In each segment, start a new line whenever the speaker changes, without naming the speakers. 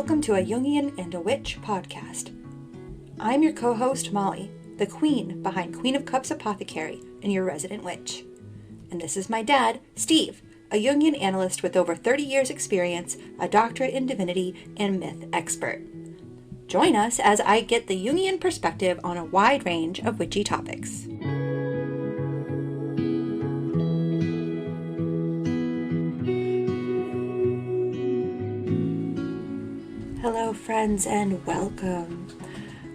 Welcome to a Jungian and a Witch podcast. I'm your co-host Molly, the queen behind Queen of Cups Apothecary and your resident witch. And this is my dad, Steve, a Jungian Analyst with over 30 years experience, a doctorate in divinity, and myth expert. Join us as I get the Jungian perspective on a wide range of witchy topics. Hello friends and welcome.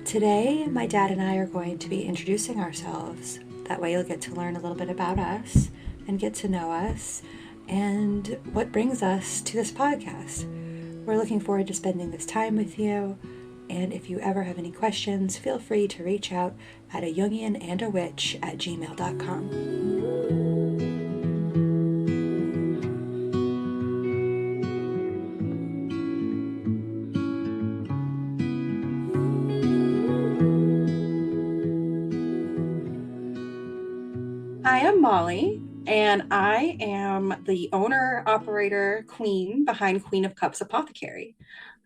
Today my dad and I are going to be introducing ourselves. That way you'll get to learn a little bit about us and get to know us and what brings us to this podcast. We're looking forward to spending this time with you, and if you ever have any questions, feel free to reach out at ajungianandawitch@gmail.com. I am Molly, and I am the owner, operator, queen behind Queen of Cups Apothecary.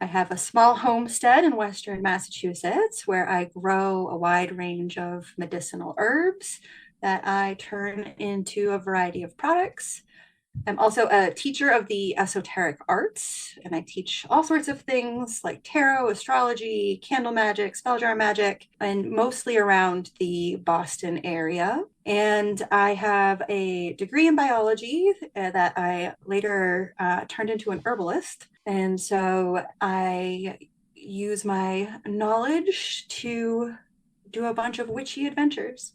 I have a small homestead in Western Massachusetts where I grow a wide range of medicinal herbs that I turn into a variety of products. I'm also a teacher of the esoteric arts, and I teach all sorts of things like tarot, astrology, candle magic, spell jar magic, and mostly around the Boston area. And I have a degree in biology that I later turned into an herbalist. And so I use my knowledge to do a bunch of witchy adventures.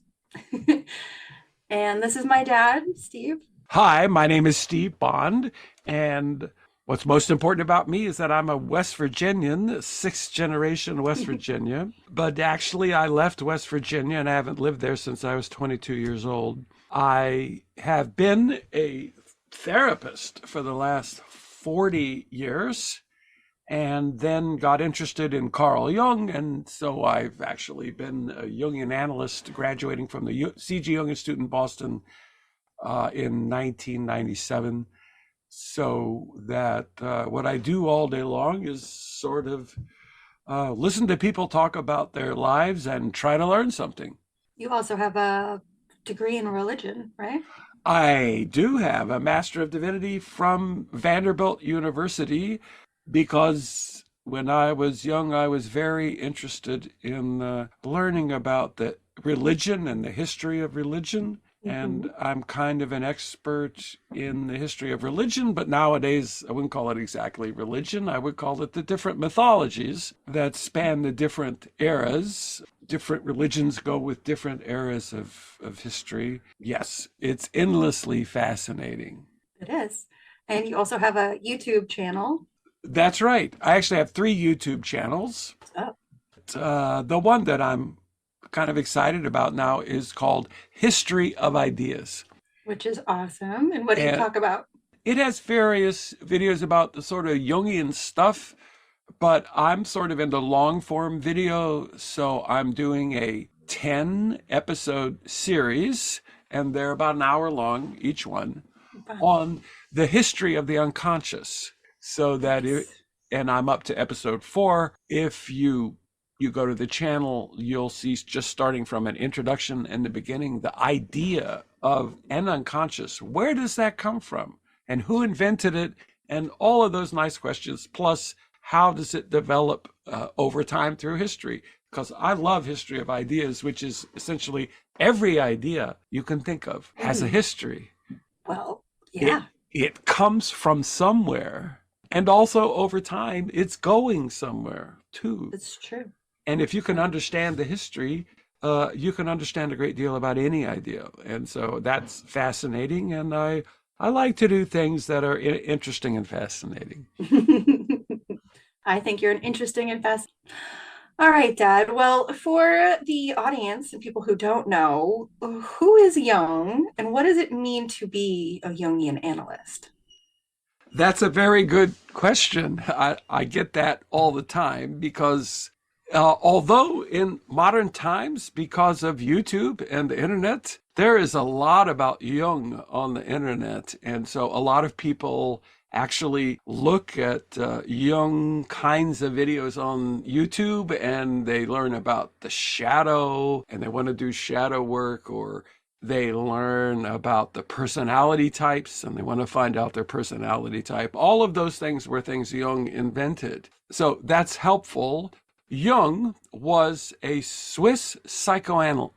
And this is my dad, Steve.
Hi, my name is Steve Bond, and what's most important about me is that I'm a West Virginian, sixth generation West Virginia, but actually I left West Virginia and I haven't lived there since I was 22 years old. I have been a therapist for the last 40 years and then got interested in Carl Jung, and so I've actually been a Jungian Analyst graduating from the C.G. Jung Institute in Boston in 1997, so that what I do all day long is sort of listen to people talk about their lives and try to learn something.
You also have a degree in religion, right?
I do have a Master of Divinity from Vanderbilt University because when I was young, I was very interested in learning about the religion and the history of religion. And I'm kind of an expert in the history of religion, but nowadays I wouldn't call it exactly religion. I would call it the different mythologies that span the different eras. Different religions go with different eras of history. Yes, it's endlessly fascinating.
It is. And you also have a YouTube channel.
That's right. I actually have 3 YouTube channels.
Oh.
The one that I'm kind of excited about now is called History of Ideas.
Which is awesome. And what do you talk about?
It has various videos about the sort of Jungian stuff, but I'm sort of into long form video. So I'm doing a 10 episode series, and they're about an hour long, each one, on the history of the unconscious. So that and I'm up to episode 4. If you go to the channel, you'll see, just starting from an introduction and the beginning, the idea of an unconscious. Where does that come from? And who invented it? And all of those nice questions. Plus, how does it develop over time through history? Because I love history of ideas, which is essentially every idea you can think of has a history.
Well, yeah.
It comes from somewhere. And also over time, it's going somewhere too.
It's true.
And if you can understand the history, you can understand a great deal about any idea. And so that's fascinating. And I like to do things that are interesting and fascinating.
I think you're an interesting and fascinating. All right, Dad. Well, for the audience and people who don't know, who is Jung and what does it mean to be a Jungian analyst?
That's a very good question. I get that all the time because although in modern times, because of YouTube and the internet, there is a lot about Jung on the internet. And so a lot of people actually look at Jung kinds of videos on YouTube, and they learn about the shadow and they want to do shadow work, or they learn about the personality types and they want to find out their personality type. All of those things were things Jung invented. So that's helpful. Jung was a Swiss psychoanalyst.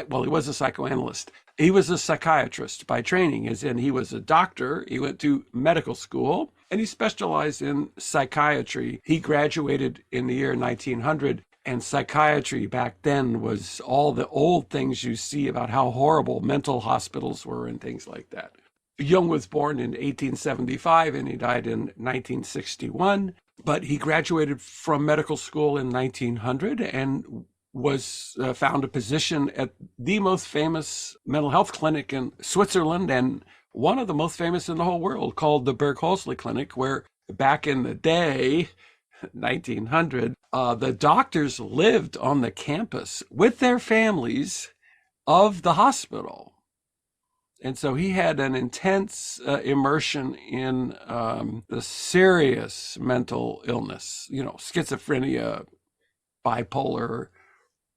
Well, he was a psychoanalyst. He was a psychiatrist by training, as in he was a doctor. He went to medical school and he specialized in psychiatry. He graduated in the year 1900, and psychiatry back then was all the old things you see about how horrible mental hospitals were and things like that. Jung was born in 1875 and he died in 1961, but he graduated from medical school in 1900 and was found a position at the most famous mental health clinic in Switzerland, and one of the most famous in the whole world, called the Bergholzli Clinic, where back in the day, 1900, the doctors lived on the campus with their families of the hospital. And so he had an intense immersion in the serious mental illness, schizophrenia, bipolar,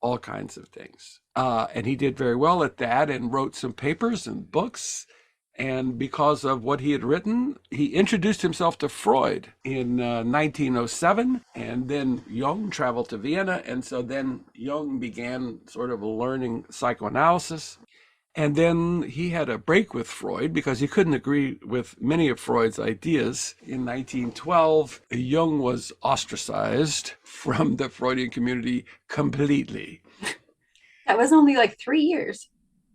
all kinds of things. And he did very well at that and wrote some papers and books. And because of what he had written, he introduced himself to Freud in 1907. And then Jung traveled to Vienna. And so then Jung began sort of learning psychoanalysis. And then he had a break with Freud because he couldn't agree with many of Freud's ideas. In 1912, Jung was ostracized from the Freudian community completely.
That was only like 3 years.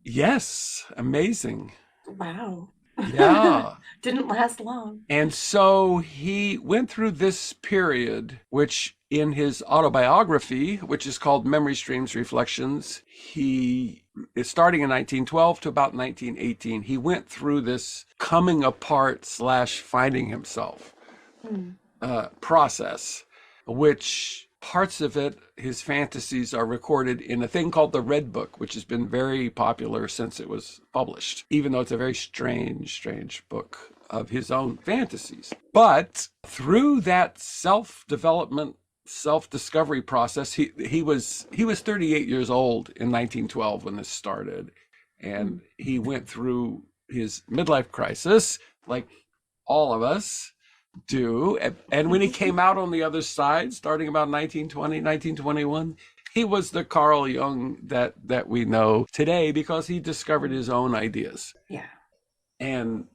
Yes, amazing.
Wow.
Yeah.
Didn't last long.
And so he went through this period, which in his autobiography, which is called Memory Streams Reflections, he is starting in 1912 to about 1918. He went through this coming apart / finding himself process, which parts of it, his fantasies, are recorded in a thing called the Red Book, which has been very popular since it was published, even though it's a very strange book of his own fantasies. But through that self-development, self-discovery process, he was 38 years old in 1912 when this started, and he went through his midlife crisis like all of us do. And when he came out on the other side, starting about 1920, 1921, he was the Carl Jung that we know today because he discovered his own ideas.
Yeah.
And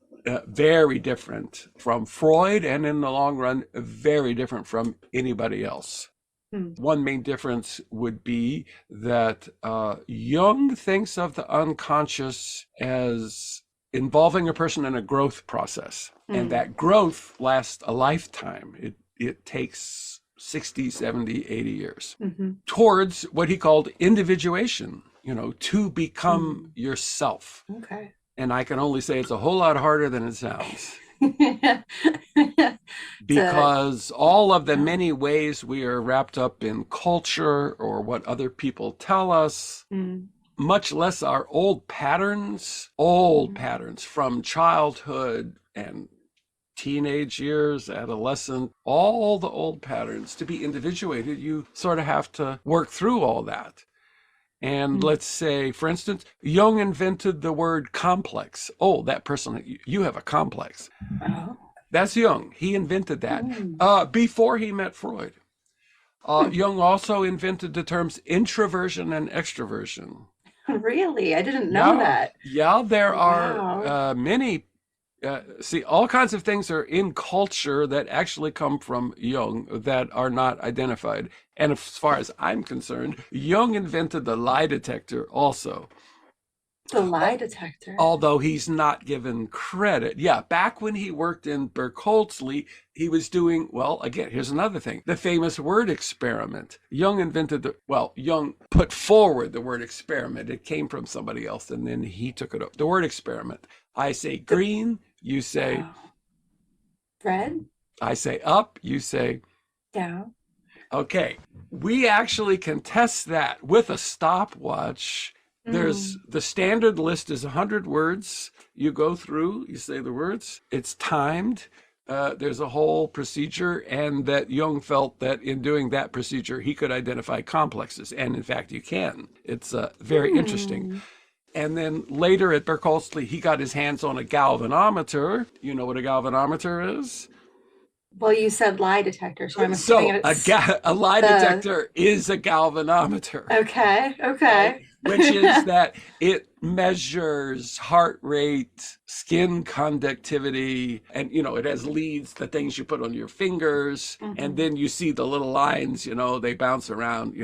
very different from Freud, and in the long run, very different from anybody else. One main difference would be that Jung thinks of the unconscious as involving a person in a growth process. And that growth lasts a lifetime. It takes 60, 70, 80 years towards what he called individuation, to become yourself.
Okay.
And I can only say it's a whole lot harder than it sounds. Because all of the many ways we are wrapped up in culture or what other people tell us, much less our old patterns from childhood and teenage years, adolescent, all the old patterns. To be individuated, you sort of have to work through all that. And let's say, for instance, Jung invented the word complex. Oh, that person, you have a complex.
Oh.
That's Jung. He invented that before he met Freud. Jung also invented the terms introversion and extroversion.
Really? I didn't know that.
Yeah, there are many. All kinds of things are in culture that actually come from Jung that are not identified. And as far as I'm concerned, Jung invented the lie detector also.
The lie detector?
Although he's not given credit. Yeah, back when he worked in Bergholzli, he was doing, well, again, here's another thing. The famous word experiment. Jung Jung put forward the word experiment. It came from somebody else, and then he took it up. The word experiment. I say green, you say
red.
I say up, you say
down.
Okay, we actually can test that with a stopwatch. There's the standard list is 100 words. You go through, you say the words. It's timed. There's a whole procedure, and that Jung felt that in doing that procedure, he could identify complexes. And in fact, you can. It's very interesting.
Hmm.
And then later at Berkeley, he got his hands on a galvanometer. You know what a galvanometer is?
Well, you said lie detector, so I'm assuming
So
it's
a lie
the.
detector is a galvanometer,
Okay,
right?
okay.
Which is that it measures heart rate, skin conductivity, and it has leads, the things you put on your fingers, and
Hmm.
then you see the little lines, they bounce around,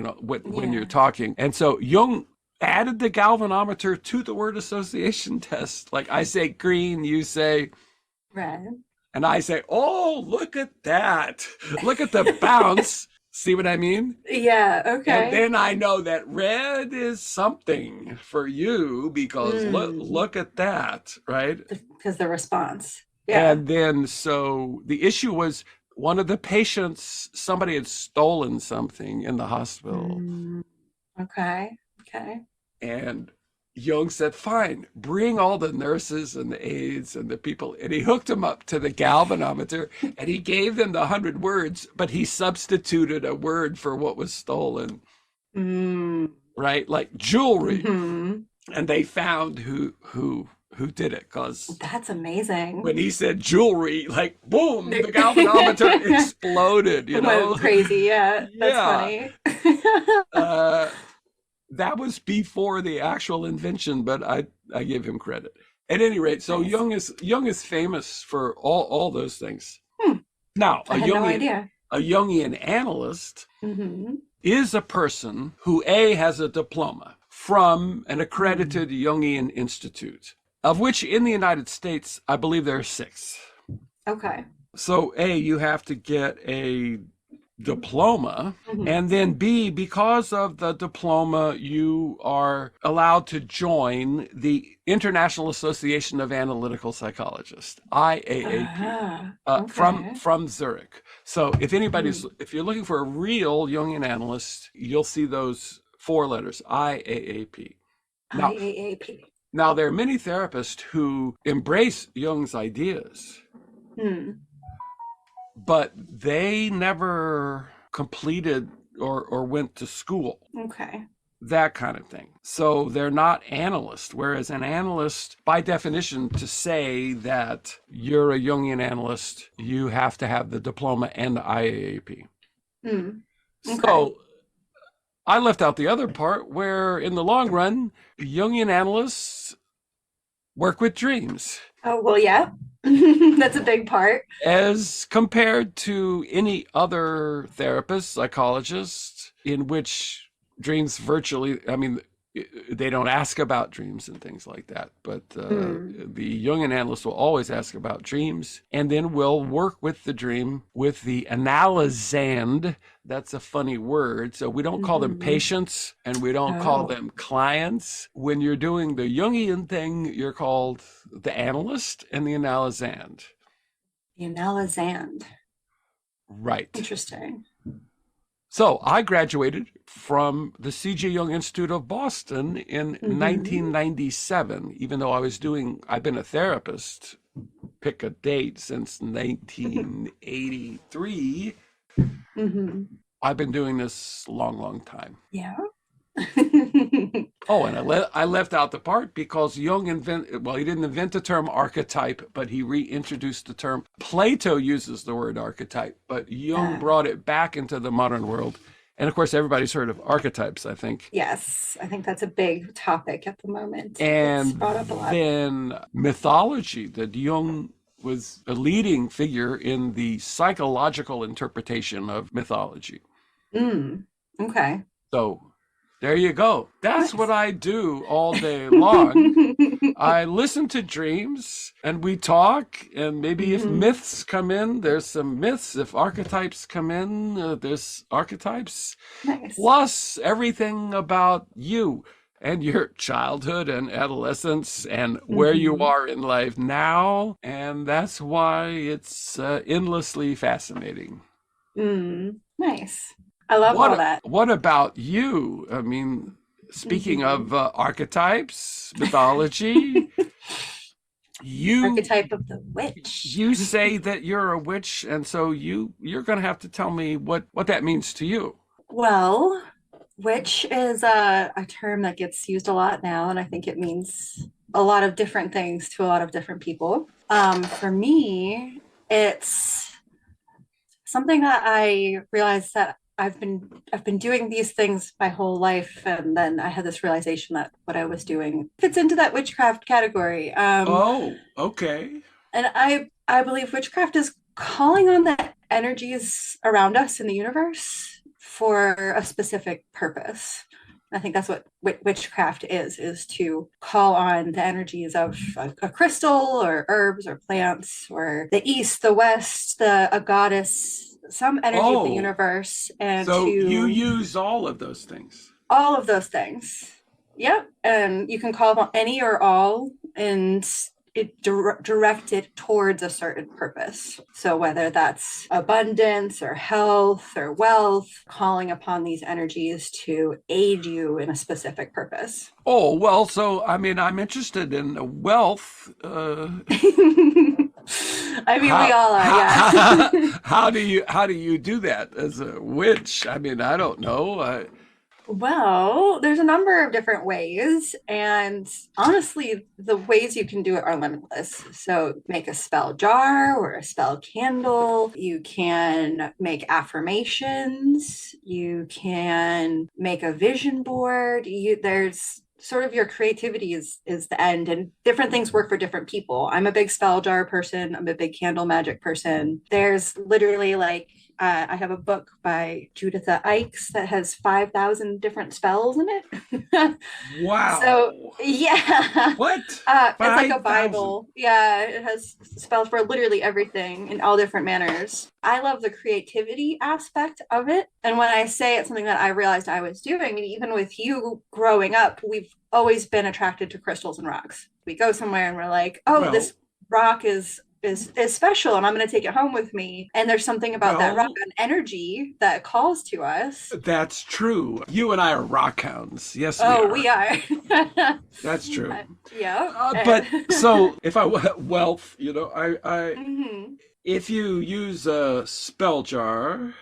when you're
Yeah,
talking. And so Jung added the galvanometer to the word association test. Like I say green, you say,
right.
and I say, oh, look at that. Look at the bounce. See what I mean?
Yeah,
And
okay.
then I know that red is something for you because
Mm,
look at that, right?
because the response. Yeah.
And then so the issue was one of the patients, somebody had stolen something in the hospital.
Mm, okay. Okay.
And Jung said, fine, bring all the nurses and the aides and the people. And he hooked them up to the galvanometer and he gave them the 100 words, but he substituted a word for what was stolen,
Mm,
right? Like jewelry.
hmm.
And they found who did it, because
That's amazing.
when he said jewelry, like boom, the galvanometer
It
exploded,
went crazy. Yeah, that's
Yeah.
funny.
Uh, that was before the actual invention, but I give him credit. At any rate, so
Nice.
Jung is famous for all those things.
Hmm,
Now,
I had no idea.
a Jungian analyst
Hmm.
is a person who has a diploma from an
Mm,
accredited Jungian institute, of which in the United States, I believe there are 6.
okay.
So you have to get a diploma,
Hmm.
and then B, because of the diploma, you are allowed to join the International Association of Analytical Psychologists, IAAP,
Okay.
from Zurich. So
Mm,
if you're looking for a real Jungian analyst, you'll see those 4 letters, IAAP. Now,
IAAP.
there are many therapists who embrace Jung's ideas,
Hmm.
but they never completed or went to school,
Okay.
that kind of thing. So they're not analysts. Whereas an analyst, by definition, to say that you're a Jungian analyst, you have to have the diploma and the IAAP.
Hmm. Okay.
So I left out the other part where, in the long run, Jungian analysts work with dreams,
Oh, well, yeah. That's a big part.
as compared to any other therapist, psychologist, in which dreams virtually, I mean, they don't ask about dreams and things like that. But
Hmm.
the Jungian analyst will always ask about dreams, and then will work with the dream with the analysand. That's a funny word. So we don't call them
Hmm.
patients and we don't call
Oh,
them clients. When you're doing the Jungian thing, you're called the analyst and the analysand.
the Analyzand.
Right.
Interesting.
So I graduated from the C.J. Jung Institute of Boston in
Hmm.
1997, even though I've been a therapist, pick a date, since 1983.
Hmm.
I've been doing this a long, long time.
Yeah.
Oh, and I left out the part because Jung he didn't invent the term archetype, but he reintroduced the term. Plato uses the word archetype, but Jung
Uh,
brought it back into the modern world. And of course, everybody's heard of archetypes, I think.
yes, I think that's a big topic at the moment. It's
And
brought up a lot.
then mythology, that Jung was a leading figure in the psychological interpretation of mythology.
Mm, okay.
So there you go. That's what
Nice.
I do all day long. I listen to dreams and we talk, and maybe if
Hmm.
myths come in, there's some myths. If archetypes come in, there's archetypes.
Nice.
Plus everything about you and your childhood and adolescence and where you
Hmm.
are in life now. And that's why it's endlessly fascinating.
Mm, nice. I love all that.
What about you? I mean, speaking
Hmm.
of archetypes, mythology, You
archetype of the witch.
you say that you're a witch, and so you're going to have to tell me what that means to you.
Well, witch is a term that gets used a lot now, and I think it means a lot of different things to a lot of different people. For me, it's something that I realized that I've been doing these things my whole life, and then I had this realization that what I was doing fits into that witchcraft category.
Oh, okay.
And I believe witchcraft is calling on the energies around us in the universe for a specific purpose. I think that's what witchcraft is to call on the energies of a crystal or herbs or plants or the east, the west, a goddess, some energy of the
Oh,
universe, and
so you
to
use all of those things.
all of those things. Yep. And you can call them any or all, and direct it towards a certain purpose. So whether that's abundance or health or wealth, calling upon these energies to aid you in a specific purpose.
Oh, well, so I mean, I'm interested in wealth.
I mean, we
How,
all are,
how
yeah.
how do you do that as a witch? I mean, I don't know.
Well, there's a number of different ways, and honestly, the ways you can do it are limitless. So, make a spell jar or a spell candle. You can make affirmations. You can make a vision board. There's sort of your creativity is the end, and different things work for different people. I'm a big spell jar person. I'm a big candle magic person. There's literally like I have a book by Judith Ikes that has 5,000 different spells in it. So,
Wow.
yeah,
What?
it's like a
5,000?
Bible. Yeah, it has spells for literally everything in all different manners. I love the creativity aspect of it. And when I say it's something that I realized I was doing, and even with you growing up, we've always been attracted to crystals and rocks. We go somewhere and we're like, oh,
Well,
this rock is special and I'm going to take it home with me. And there's something about that rock
well,
and energy that calls to us.
that's true. You and I are rock hounds. Yes, we
Oh,
are.
we are.
That's true.
Yeah.
But so if I wealth,
Mm-hmm.
if you use a spell jar,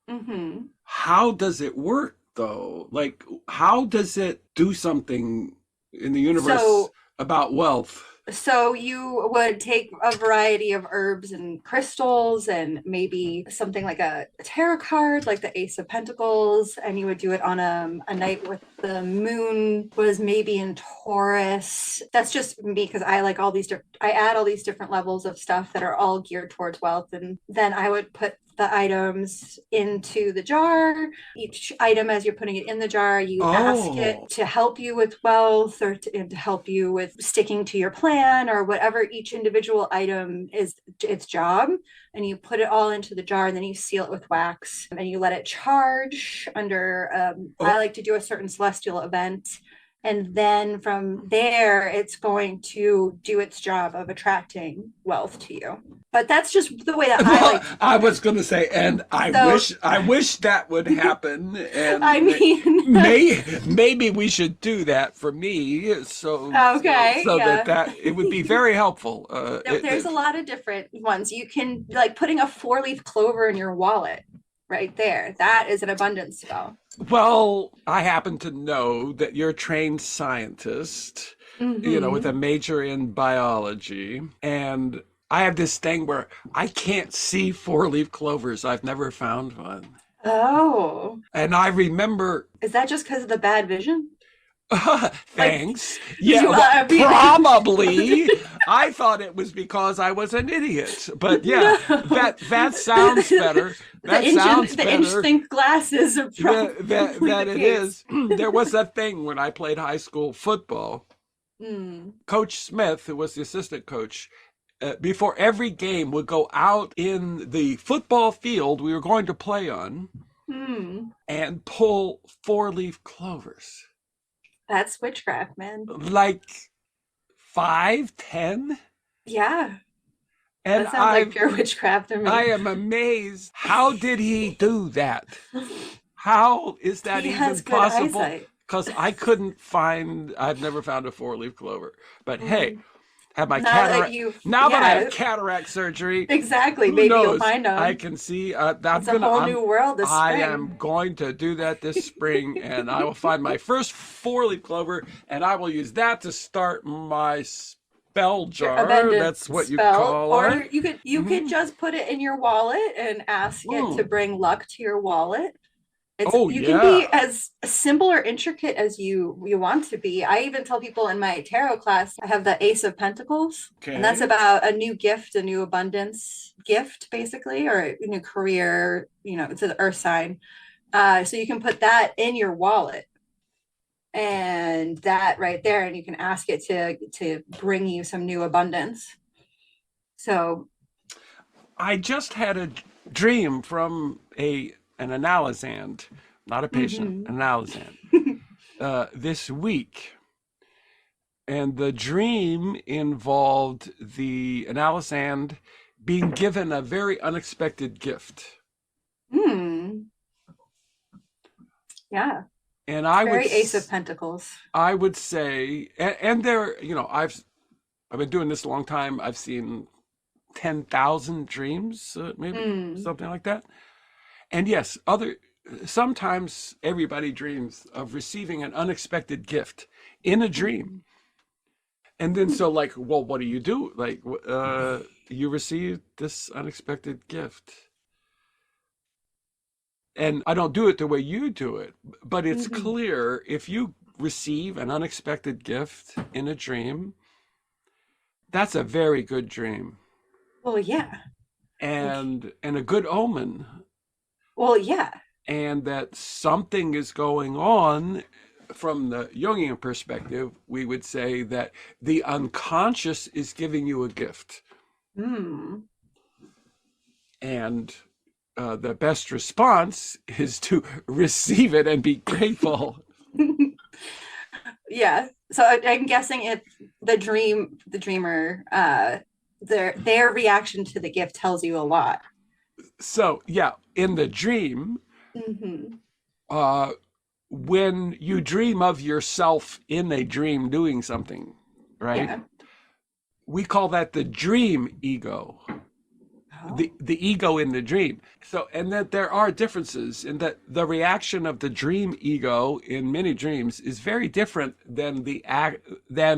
Mm-hmm.
how does it work though? Like, how does it do something in the universe
So
about wealth?
So you would take a variety of herbs and crystals and maybe something like a tarot card, like the Ace of Pentacles, and you would do it on a night with the moon was maybe in Taurus. That's just me because I like all these I add all these different levels of stuff that are all geared towards wealth, and then I would put the items into the jar. Each item, as you're putting it in the jar, you ask it
Oh,
to help you with wealth or to help you with sticking to your plan or whatever each individual item is its job. And you put it all into the jar and then you seal it with wax and you let it charge under, I
oh,
like to do a certain celestial event. And then from there, it's going to do its job of attracting wealth to you. But that's just the way that I
well,
like to
I
do it.
was going to say, and I
So,
wish, I wish that would happen,
I
and
mean,
maybe we should do that for me,
okay,
so that
yeah.
it would be very helpful.
There's a lot of different ones. You can like putting a four-leaf clover in your wallet right there. That is an abundance spell.
Well, I happen to know that you're a trained scientist, with a
Mm-hmm.
major in biology, and I have this thing where I can't see four-leaf clovers. I've never found one.
Oh,
And I remember,
is that just because of the bad vision? Like,
thanks. Yeah,
you,
well,
I mean,
probably. I thought it was because I was an idiot. But yeah,
no.
that sounds better. That sounds
The inch
better.
think glasses are probably
That
the
it
case.
is. There was a thing when I played high school football.
Mm.
Coach Smith, who was the assistant coach, before every game would go out in the football field we were going to play on
Mm.
and pull four-leaf clovers.
That's witchcraft, man.
Like five, 10.
Yeah,
And
that sounds like pure witchcraft to
I
me.
am amazed. How did he do that? How is that
He
even
has good
possible?
eyesight.
Because I've never found a four-leaf clover. But hey,
Mm.
have my
Now that
cataract.
you've,
Now that I have
yeah,
cataract surgery,
exactly.
who
Maybe you'll
knows?
find
I
them.
can see.
It's a whole new world this
I am
spring.
going to do that this spring, and I will find my first four-leaf clover, and I will use that to start my spell
Your
jar.
abundant
That's what you
spell,
call it.
or you could
Mm-hmm.
just put it in your wallet and ask it to
Mm.
bring luck to your wallet. It's
Oh
you can be
yeah.
as simple or intricate as you want to be. I even tell people in my tarot class, I have the Ace of Pentacles, and that's
Okay.
about a new gift, a new abundance gift, basically, or a new career. It's an earth sign. So you can put that in your wallet and that right there, and you can ask it to bring you some new abundance. So,
I just had a dream from a an analysand, not a patient,
mm-hmm.
an analysand, this week. And the dream involved the analysand being given a very unexpected gift.
Yeah,
And
it's very Ace of Pentacles.
I would say, and there, I've been doing this a long time. I've seen 10,000 dreams, maybe
Mm.
something like that. And yes, sometimes everybody dreams of receiving an unexpected gift in a dream.
Mm.
And then so like, well, what do you do? Like, you received this unexpected gift. And I don't do it the way you do it, but it's
Mm-hmm.
clear if you receive an unexpected gift in a dream, that's a very good dream
Well, yeah. Like,
and a good omen,
well, yeah.
and that something is going on. From the Jungian perspective, we would say that the unconscious is giving you a gift.
Mm.
And the best response is to receive it and be grateful.
Yeah. So I'm guessing if the dreamer, their reaction to the gift tells you a lot.
So, yeah, in the dream,
Mm-hmm.
uh, when you dream of yourself in a dream doing something, right?
Yeah.
We call that the dream ego.
Oh.
The ego in the dream. So, and that there are differences in that the reaction of the dream ego in many dreams is very different than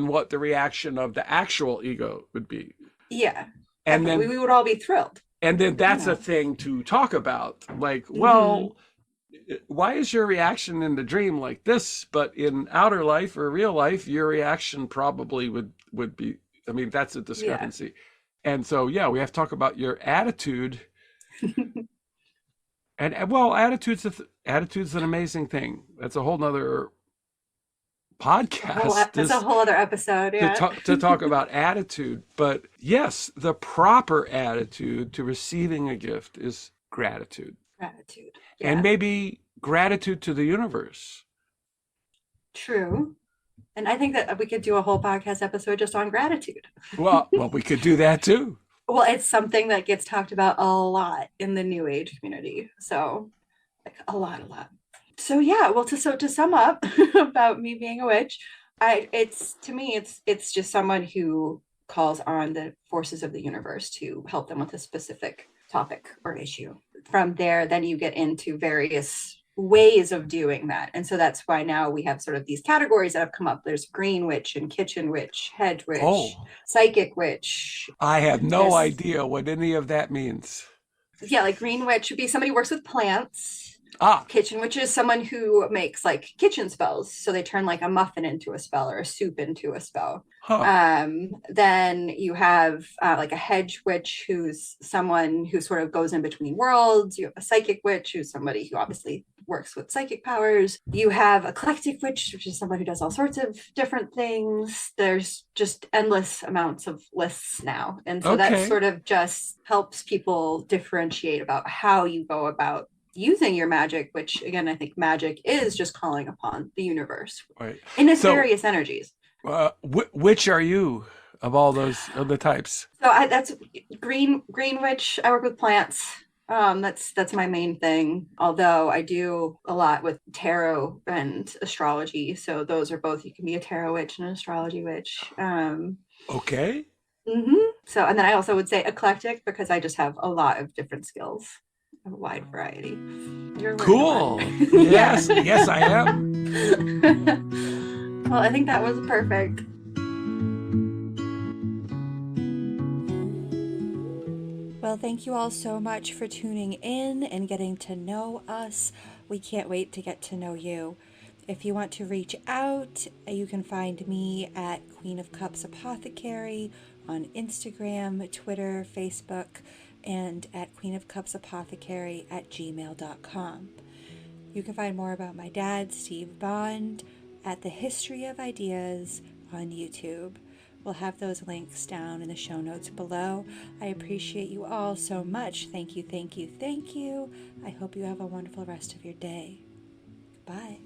what the reaction of the actual ego would be.
Yeah.
And
Definitely.
then
We would all be thrilled.
that's a
Yeah.
thing to talk about. Like,
Mm-hmm.
well, why is your reaction in the dream like this, but in outer life or real life, your reaction probably would be. I mean, that's a
Yeah.
discrepancy. And so, yeah, we have to talk about your attitude. And well, attitude's an amazing thing. That's a whole nother podcast.
That's a
This
whole other episode.
to
Yeah.
talk about attitude. But yes, the proper attitude to receiving a gift is gratitude,
Gratitude.
and
Yeah.
maybe gratitude to the universe.
True. And I think that we could do a whole podcast episode just on gratitude.
Well, we could do that too.
Well, it's something that gets talked about a lot in the new age community. So, like a lot, a lot. So yeah, well, to sum up about me being a witch, it's to me, it's just someone who calls on the forces of the universe to help them with a specific topic or issue. From there, then you get into various ways of doing that. And so that's why now we have sort of these categories that have come up. There's green witch and kitchen witch, hedge witch,
Oh,
psychic witch.
I have no
There's
idea what any of that means.
yeah, like green witch would be somebody who works with plants.
Ah,
Kitchen witch is someone who makes like kitchen spells. So they turn like a muffin into a spell or a soup into a spell.
huh.
Then you have like a hedge witch who's someone who sort of goes in between worlds. You have a psychic witch who's somebody who obviously works with psychic powers. You have eclectic witch, which is someone who does all sorts of different things. There's just endless amounts of lists now. And so that
Okay.
sort of just helps people differentiate about how you go about using your magic, which again, I think magic is just calling upon the universe
Right.
in its
So,
various energies.
which are you of all those of the types?
So that's green witch. I work with plants. That's my main thing. Although I do a lot with tarot and astrology, so those are both. You can be a tarot witch and an astrology witch.
Okay.
So, and then I also would say eclectic because I just have a lot of different skills, a wide variety. You're learning a lot.
Cool.
Yeah.
Yes, yes, I am.
Well, I think that was perfect. Well, thank you all so much for tuning in and getting to know us. We can't wait to get to know you. If you want to reach out, you can find me at Queen of Cups Apothecary on Instagram, Twitter, Facebook, and at Queen of Cups Apothecary at gmail.com. You can find more about my dad, Steve Bond, at The History of Ideas on YouTube. We'll have those links down in the show notes below. I appreciate you all so much. Thank you, thank you, thank you. I hope you have a wonderful rest of your day. Bye.